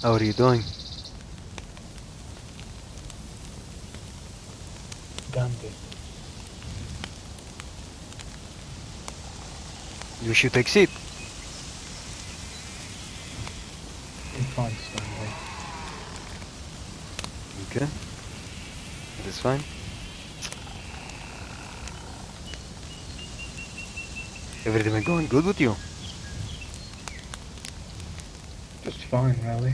How are you doing? Dandy. You should take seat. I'm fine, Stanley. Okay, that's fine. Everything going good with you? Just fine, really.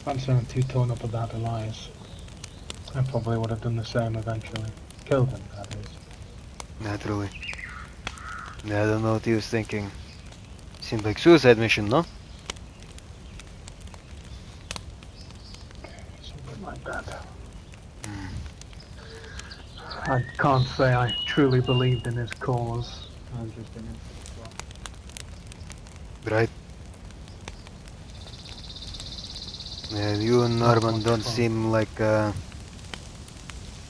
If I hadn't too torn up about Elias, I probably would have done the same eventually. Killed him, that is. Naturally. Yeah, I don't know what he was thinking. Seemed like suicide mission, no? Something like that. Hmm. I can't say I truly believed in his cause. I was just in it for the plot. Right. Yeah, you and Not Norman much don't fun. seem like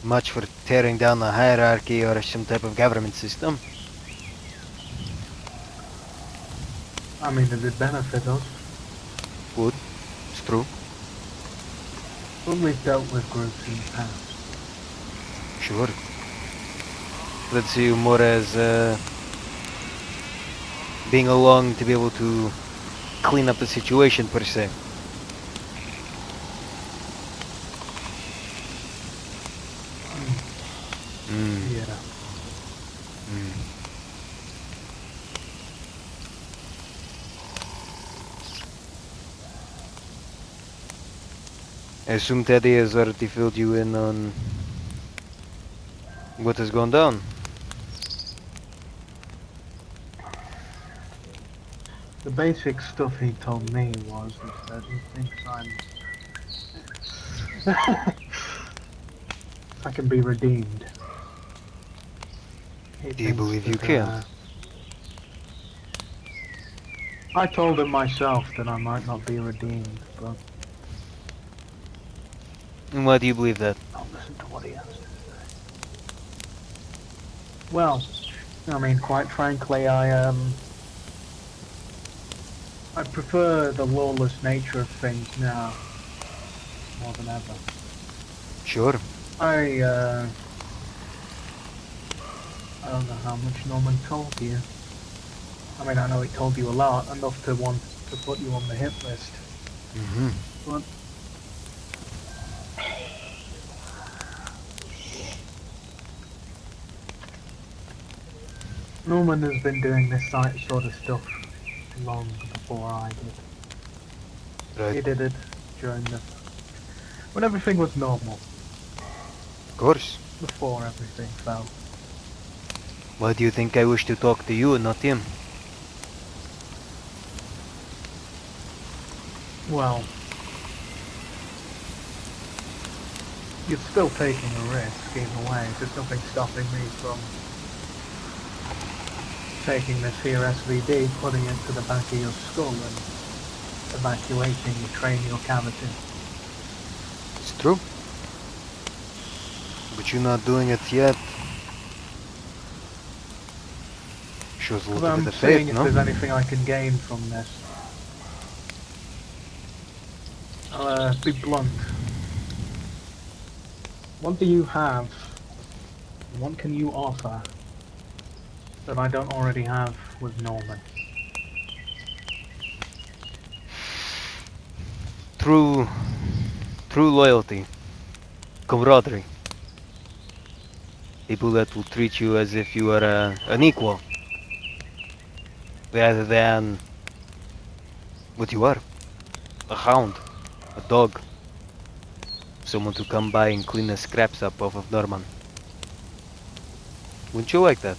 much for tearing down a hierarchy or some type of government system. I mean, it did benefit us. Good. It's true. When we've dealt with groups in the past. Sure. Let's see you more as being along to be able to clean up the situation per se. Hmm. Yeah. Hmm. I assume Teddy has already filled you in on what has gone down. The basic stuff he told me was that he thinks I can be redeemed. He Do you thinks believe you that, can? I told him myself that I might not be redeemed, but And why do you believe that? I'll listen to what he has to say. Well, I mean, quite frankly, I prefer the lawless nature of things now, more than ever. Sure. I I don't know how much Norman told you. I mean, I know he told you a lot, enough to want to put you on the hit list. Mm-hmm. But Norman has been doing this sort of stuff long before I did. Right. He did it during when everything was normal, Of course. before everything fell. Why do you think I wish to talk to you and not him? Well, you're still taking a risk either way. There's nothing stopping me from taking this here SVD, putting it to the back of your skull and evacuating your cranial cavity. It's true. But you're not doing it yet. Shows a Because little bit I'm of seeing faith, if no? there's anything I can gain from this. I'll be blunt. What do you have? What can you offer that I don't already have with Norman? True, true loyalty, camaraderie. People that will treat you as if you are an equal, rather than what you are, a hound, a dog, someone to come by and clean the scraps up off of Norman. Wouldn't you like that?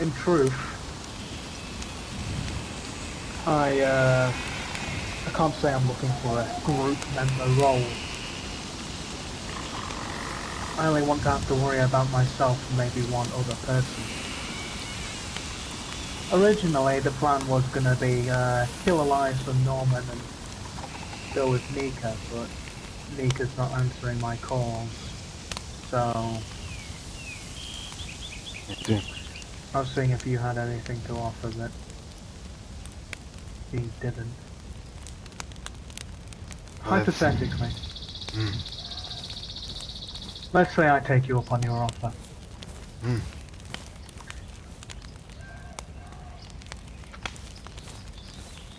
In truth, I can't say I'm looking for a group member role. I only want to have to worry about myself and maybe one other person. Originally, the plan was going to be kill Elias and Norman and go with Nika, but Nika's not answering my calls. So Okay. I was seeing if you had anything to offer that he didn't. I've... Hypothetically, Hmm. let's say I take you up on your offer. Hmm.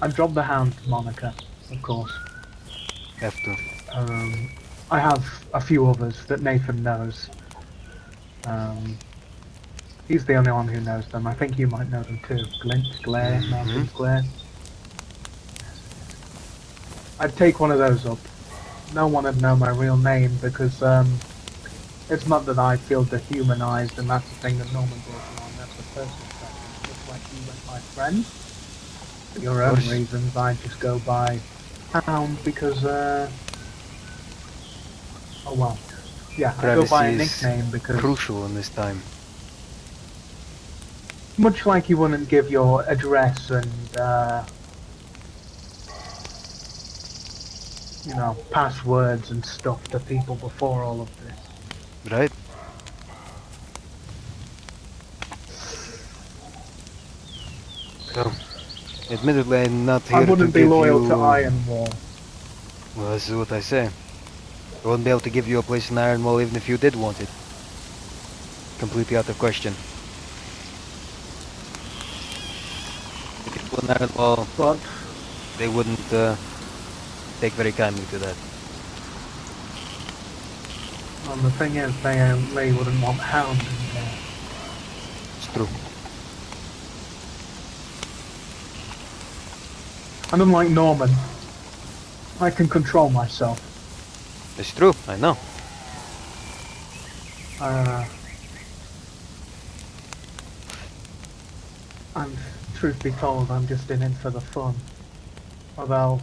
I drop the Hound moniker, of course. Have to. Um, I have a few others that Nathan knows. Um, he's the only one who knows them. I think you might know them too. Glint, Glare, Mm-hmm. Mountains Glare. I'd take one of those up. No one would know my real name because it's not that I feel dehumanized, and that's the thing that Norman brought you on. That's a personal preference, just like you and my friend. For your Of own course. reasons, I just go by Hound because, oh well. Yeah, I go by Privacy a is nickname because, crucial in this time. much like you wouldn't give your address and, you know, passwords and stuff to people before all of this. Right? So, admittedly, I'm not I here to wouldn't be give loyal to you... Iron Wall. Well, this is what I say. I won't be able to give you a place in Ironwall even if you did want it. Completely out of question. The people in Ironwall, But, they wouldn't take very kindly to that. well, the thing is, they wouldn't want Hound in there. It's true. And unlike Norman, I can control myself. It's true, I know. Uh, and truth be told, I'm just in it for the fun. Although,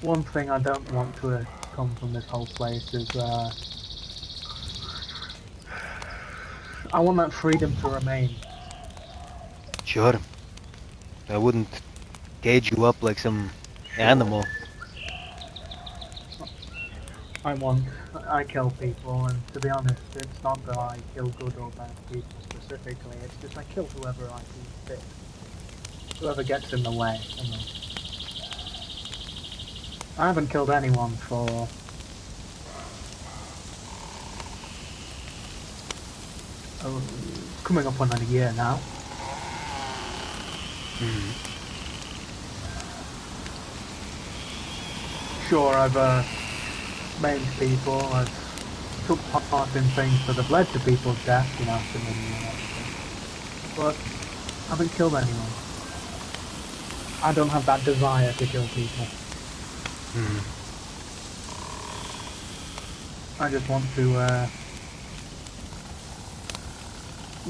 one thing I don't want to come from this whole place is, I want that freedom to remain. Sure. I wouldn't cage you up like some Sure. animal. I kill people, and to be honest, it's not that I kill good or bad people specifically, it's just I kill whoever I see fit. Whoever gets in the way, I mean. I haven't killed anyone for coming up on a year now. Hmm. Sure, I've maimed people, I've took part in things that have led to people's death, you know, committing and everything. But I haven't killed anyone. I don't have that desire to kill people. Hmm. I just want to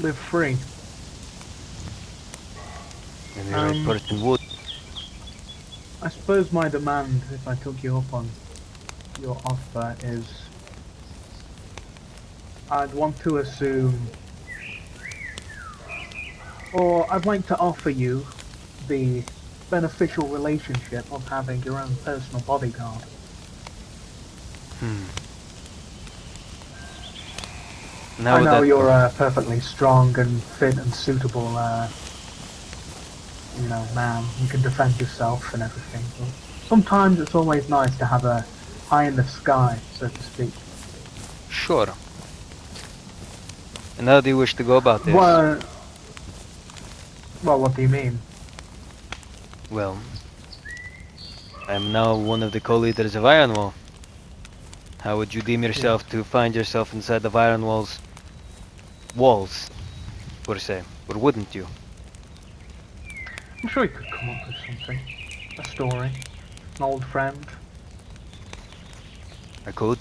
live free. And the right person would. I suppose my demand, if I took you up on your offer, is I'd want to assume, or I'd like to offer you the beneficial relationship of having your own personal bodyguard. Hmm. And how I would know that you're go? a perfectly strong and fit and suitable, you know, man. You can defend yourself and everything. But sometimes it's always nice to have a eye in the sky, so to speak. Sure. And how do you wish to go about this? Well, well, what do you mean? Well, I am now one of the co-leaders of Ironwall. How would you deem Yes. yourself to find yourself inside of Ironwall's walls, per se? Or wouldn't you? I'm sure you could come up with something. A story. An old friend. I could.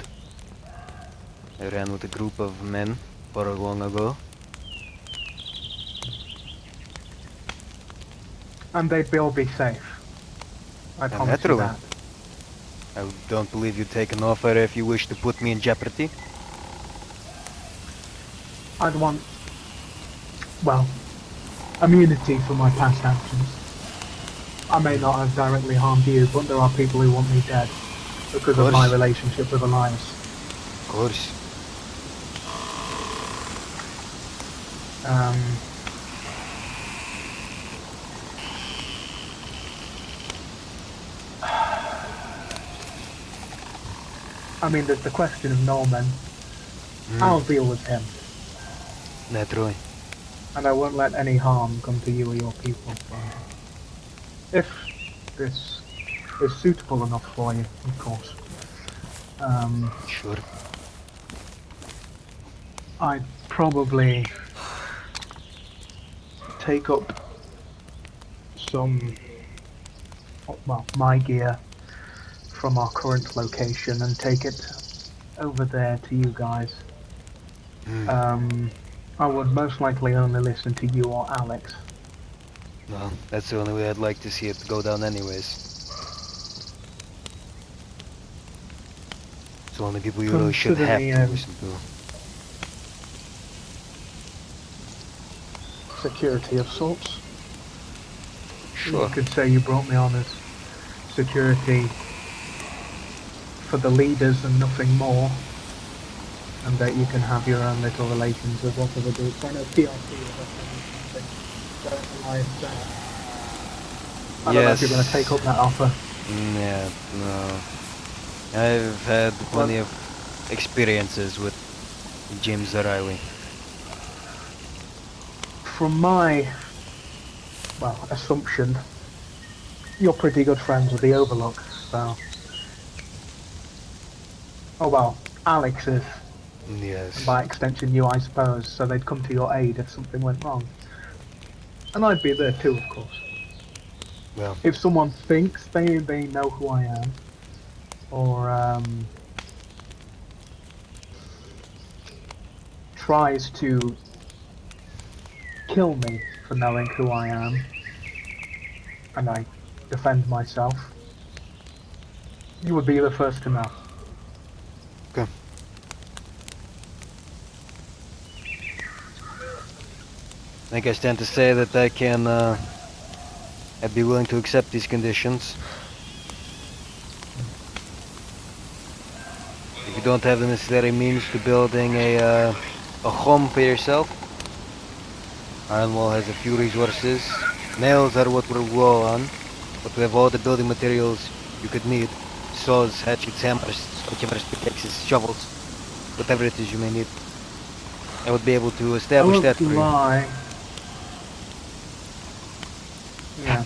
I ran with a group of men far long ago. And they'd all be safe. I And promise you naturally, that. I don't believe you'd take an offer if you wish to put me in jeopardy. I'd want, well, immunity for my past actions. I may not have directly harmed you, but there are people who want me dead Of because of my course, relationship with Elias. of course. Um, I mean, there's the question of Norman. Mm, I'll deal with him, naturally. and I won't let any harm come to you or your people from him. If this is suitable enough for you, of course. Um, Sure. I'd probably take up some, well, my gear from our current location and take it over there to you guys. Mm. Um, I would most likely only listen to you or Alex. Well, that's the only way I'd like to see it go down anyways. It's the only people you really should Consider have me to listen to. security of sorts. You Sure. could say you brought me on as security for the leaders and nothing more, and that you can have your own little relations with whatever groups. I know PRC is offering something that Elias said. I don't know if you're going to take Yes. up that offer. Yeah, no. I've had But plenty of experiences with James O'Reilly. from my, well, assumption, you're pretty good friends with the Overlook, so. Oh well, Alex is, and Yes. by extension you, I suppose, so they'd come to your aid if something went wrong. And I'd be there too, of course. Well, If someone thinks they know who I am, or tries to kill me for knowing who I am, and I defend myself, you would be the first to know. okay. I guess tend to say that I'd be willing to accept these conditions. If you don't have the necessary means to building a home for yourself, Ironwall has a few resources. Nails are what we're low on, but we have all the building materials you could need. Saws, hatchets, hammers, sledgehammers, pickaxes, shovels, whatever it is you may need. I would be able to I establish that won't for you. lie. Yeah,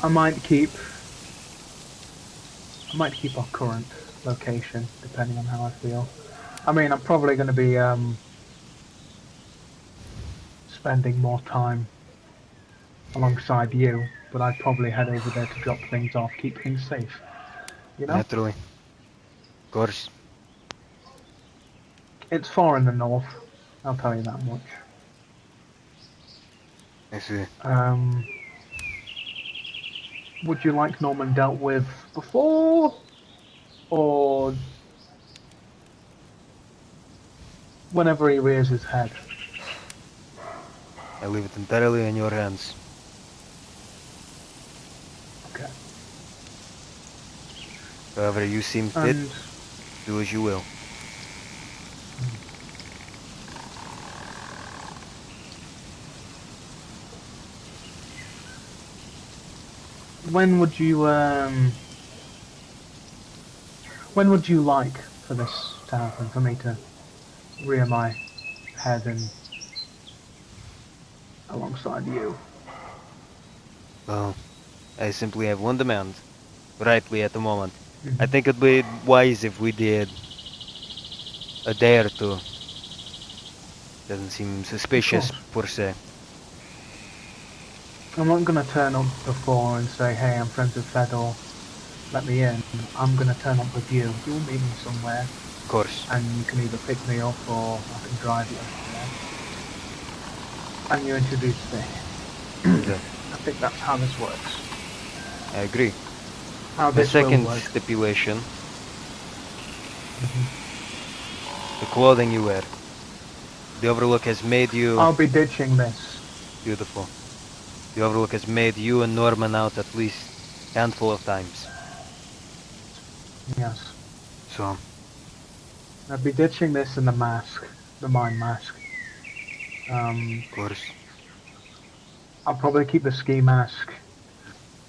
I might keep. I might keep our current location, depending on how I feel. I mean, I'm probably going to be spending more time alongside you, but I'd probably head over there to drop things off, keep things safe. You know, Naturally. Of course. it's far in the north. I'll tell you that much. I see. Um, would you like Norman dealt with before, or whenever he rears his head? I leave it entirely in your hands. Okay. However you seem fit, And do as you will. when would you when would you like for this to happen? For me to rear my head and alongside you? Well, I simply have one demand. Rightly at the moment. I Hmm. think it'd be wise if we did a day or two. Doesn't seem Of suspicious course. per se. I'm not gonna turn up before and say, "Hey, I'm friends with Fedor. Let me in." I'm gonna turn up with you. You'll meet me somewhere, Of course. and you can either pick me up or I can drive you there. And you introduce me. The, I think that's how this works. I agree. How My this will second work. stipulation, Hmm. the clothing you wear. The Overlook has made you I'll be ditching this. beautiful. The Overlook has made you and Norman out at least a handful of times. Yes. So, I'd be ditching this in the mask, the mine mask. of course. I'll probably keep the ski mask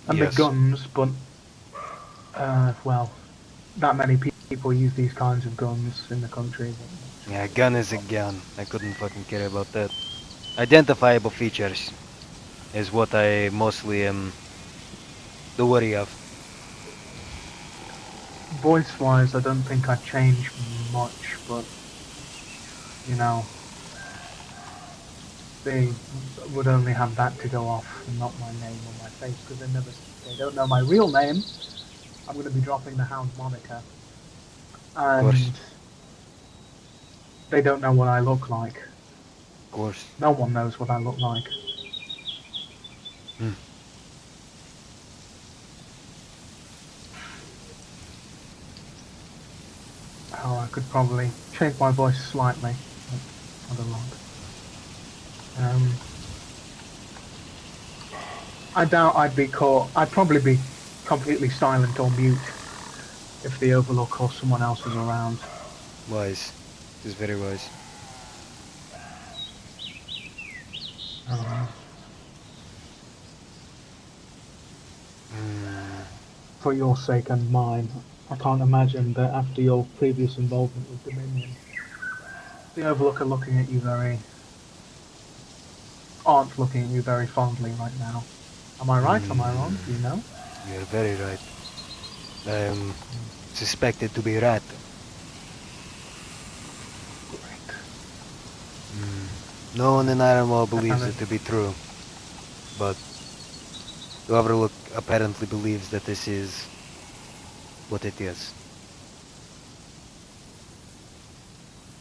and the Yes. guns, but well, that many people use these kinds of guns in the country. Yeah, a gun is a gun. I couldn't fucking care about that. Identifiable features is what I mostly am the worry of. Voice-wise, I don't think I'd change much, but you know, they would only have that to go off, and not my name or my face, because they don't know my real name. I'm going to be dropping the Hound moniker, Of course. and they don't know what I look like. Of course. No one knows what I look like. Hmm. Oh, I could probably change my voice slightly. I don't know. I doubt I'd be caught. I'd probably be completely silent or mute if the Overlook or someone else was around. Wise. It is very wise. Um, Hmm. for your sake and mine, I can't imagine that after your previous involvement with Dominion, the Overlook are looking at you aren't looking at you very fondly right now. Am I right? Am I wrong? Do you Hmm. know? You're very right. I am suspected to be right. Great. Hmm. No one in Ironwall Damn believes it. it to be true, but the Overlook apparently believes that this is what it is.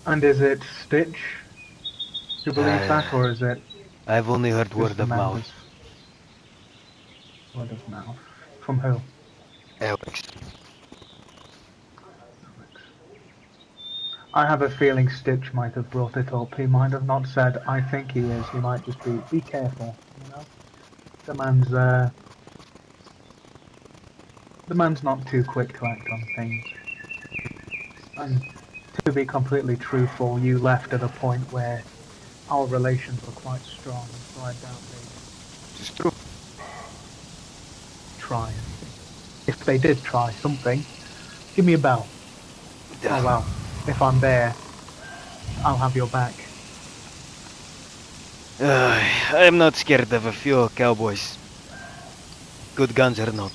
And is it Stitch who believes that, I, or is it I've only heard just word the of mouth. members? Word of mouth. From who? Alex. I have a feeling Stitch might have brought it up. He might have not said, "I think he is." He might just be careful. You know, the man's uh, the man's not too quick to act on things. And to be completely truthful, you left at a point where our relations were quite strong, so I doubt they'd It's true. try anything. If they did try something, give me a bell. Oh Yeah. well, if I'm there, I'll have your back. I'm not scared of a few cowboys. Good guns or not.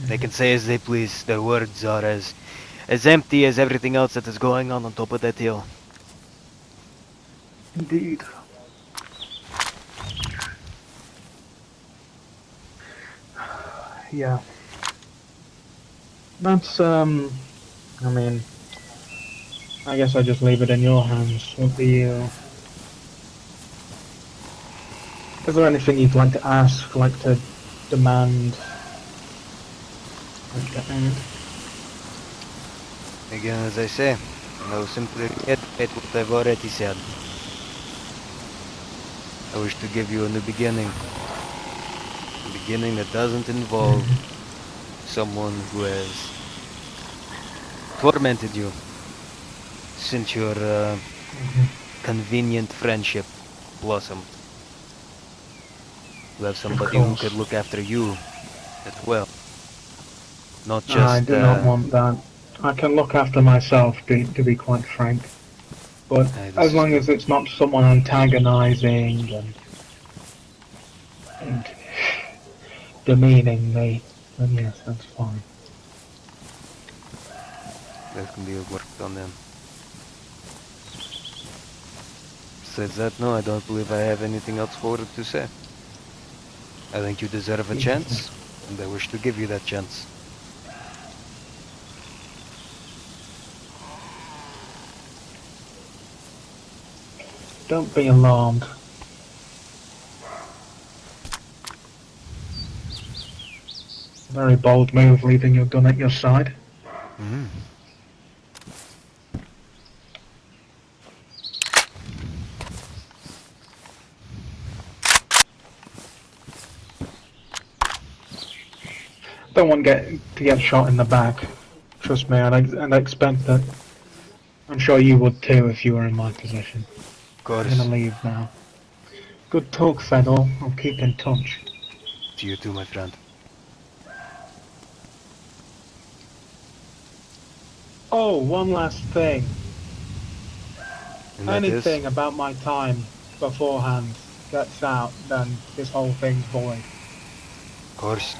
They can say as they please. Their words are as empty as everything else that is going on top of that hill. Indeed. Yeah. That's I mean, I guess I just leave it in your hands. What do you? Is there anything you'd like to ask, like to demand, like to add? Again, as I say, I will simply reiterate what I've already said. I wish to give you a new beginning. A beginning that doesn't involve someone who has tormented you since your convenient friendship blossomed. You have Of somebody who could course. look after you as well. Not I just, do not want that. I can look after myself, to be quite frank. But this as is long good. as it's not someone antagonizing and demeaning me, then yes, that's fine. That can be worked on then. Besides that, no, I don't believe I have anything else forward to say. I think you deserve a Beautiful. chance, and I wish to give you that chance. Don't be alarmed. Very bold move leaving your gun at your side. Mm. Don't want to get shot in the back. Trust me, and I expect that. I'm sure you would too if you were in my position. Of I'm gonna course. leave now. Good talk, Fedor. I'll keep in touch. To you too, my friend. Oh, one last thing. And that is? Anything about my time beforehand gets out, then this whole thing's void. Of course.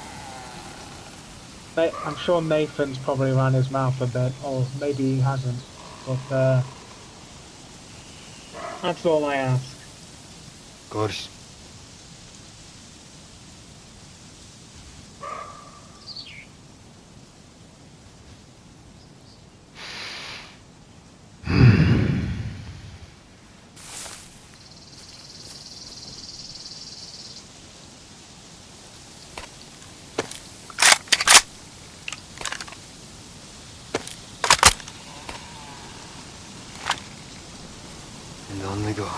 I'm sure Nathan's probably ran his mouth a bit, or maybe he hasn't. But that's all I ask. Of course. And on we go.